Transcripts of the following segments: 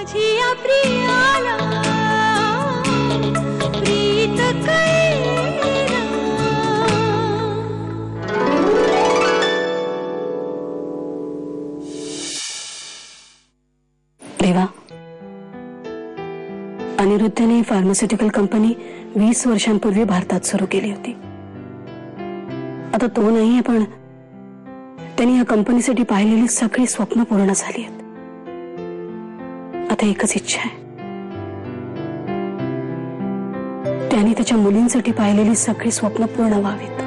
माझिया प्रियाला प्रीत कैरा। देवा, अनिरुद्धने pharmaceutical company 20 वर्षांपूर्वी भारतात सुरू केली होती। आता तो नाहीये, पण त्यांनी या कंपनीसाठी पाहिलेली सगळी स्वप्न पूर्ण झाली आहेत। आता एकच इच्छा आहे, त्यांनी त्याच्या मुलींसाठी पाहिलेली सगळी स्वप्न पूर्ण व्हावीत।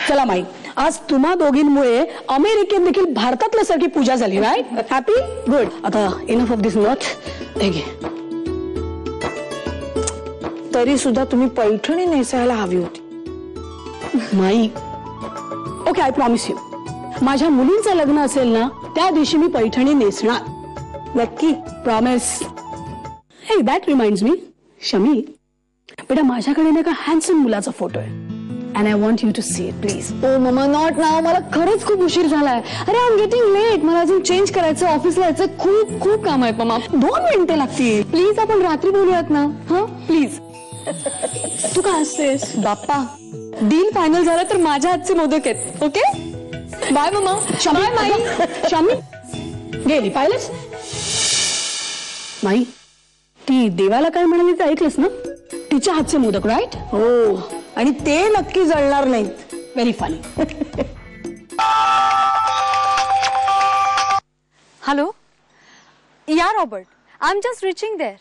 चला माई, आज तुम्हा दोघींमुळे अमेरिकेत देखील भारतातल्यासारखी पूजा झाली, राईट? हॅपी? गुड. आता इनफ ऑफ दिस नॉट. हे घे. तरी सुद्धा तुम्ही पैठणी नेसायला हवी होती माई. ओके, आय प्रॉमिस यू, माझ्या मुलींचं लग्न असेल ना त्या दिवशी मी पैठणी नेसणार, नक्की, प्रॉमिस. हे, दॅट रिमाइंड्स मी, शमी बेटा, माझ्याकडे ना का हँडसम मुलाचा फोटो आहे, and I want you to see it, please. Oh mama, not now. मला खरंच खूप उशीर झालाय. अरे I'm getting late. मला अजून चेंज करायचं, ऑफिसला जायचं, खूप काम आहे मम्मा. 2 मिनिटे लागतील. प्लीज आपण रात्री बोलूयात ना, हा प्लीज. तू का हसतेस? बाप्पा, डील फायनल झालं तर माझ्या हातचे मोदक आहेत. Okay, bye mamma. शमी, माई, शमी गेली, पाहिलंच माई. ती देवाला काय म्हणाली ते ऐकलंस ना? तिच्या हातचे मोदक, राईट? हो, आणि ते नक्की जळणार नाहीत. Very funny. Hello, yeah Robert, I am just reaching there.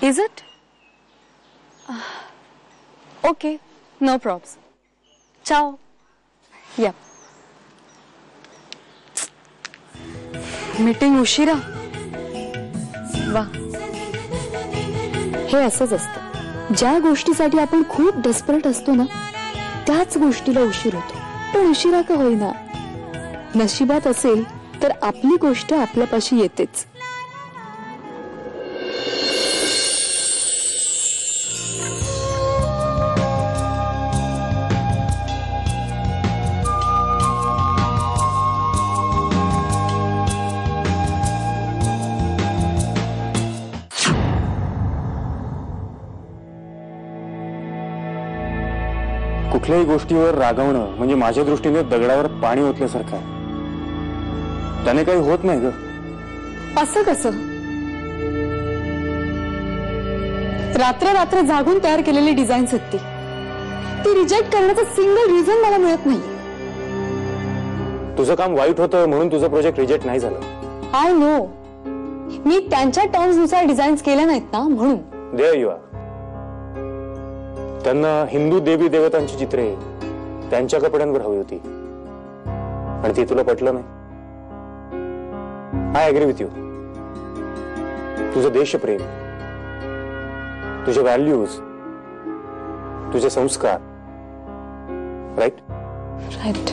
Is it? Okay, no probs. Ciao. Yeah. Meeting उशिरा. वा, हे असंच असतं. ज्या गोष्टीसाठी आपण खूप डेस्परेट असतो ना, त्याच गोष्टीला उशीर होतो. पण उशिरा का होईना, नशिबात असेल तर आपली गोष्ट आपल्यापाशी येतेच. कुठल्याही गोष्टीवर रागवणं म्हणजे माझ्या दृष्टीने दगडावर पाणी ओतल्यासारखं आहे. त्याने काही होत नाही ग. असं कसं? रात्र रात्र जागून तयार केलेली डिझाईन्स आहेत ती रिजेक्ट करण्याचं सिंगल रिझन मला मिळत नाही. तुझं काम वाईट होतं म्हणून तुझं प्रोजेक्ट रिजेक्ट नाही झालं. आय नो, मी त्यांच्या टर्म्स नुसार डिझाईन्स केल्या नाहीत ना, म्हणून. There you are. त्यांना हिंदू देवी देवतांची चित्रे त्यांच्या कपड्यांवर हवी होती आणि ती तुला पटलं नाही. I agree with you. तुझं देशप्रेम, तुझे व्हॅल्यूज, तुझे संस्कार, राईट राईट,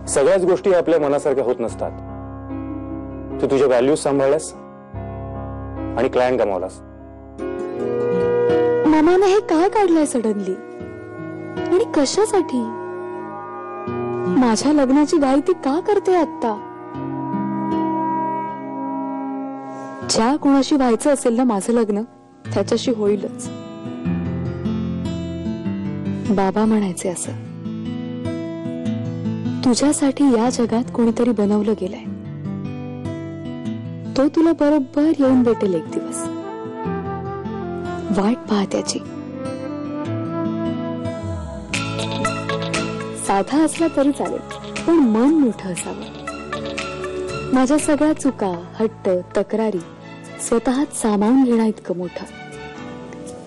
सगळ्याच गोष्टी आपल्या मनासारख्या होत नसतात. तू तुझे व्हॅल्यूज सांभाळलास आणि क्लायंट गमावलास. मामाने हे काय काढलंय सडनली आणि कशासाठी? माझ्या लग्नाची घाई ती का करते आता? ज्या कोणाशी व्हायचं असेल ना माझं लग्न, त्याच्याशी होईलच. बाबा म्हणायचे असं, तुझ्यासाठी या जगात कोणीतरी बनवलं गेलंय, तो तुला बरोबर येऊन भेटेल एक दिवस. वाट पाहा त्याची. साधा असला तरी चालेल, पण मन मोठं असावं. माझ्या सगळ्या चुका, हट्ट, तक्रारी स्वतःच सामावून घेणं इतकं मोठं,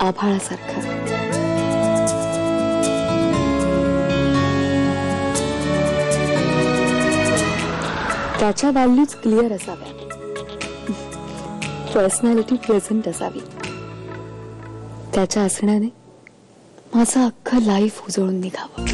आभाळासारखं. त्याच्या व्हॅल्यूज क्लिअर असाव्या, पर्सनॅलिटी प्रेझेंट असावी. त्याच्या असण्याने माझं अख्खं लाईफ उजळून निघावं.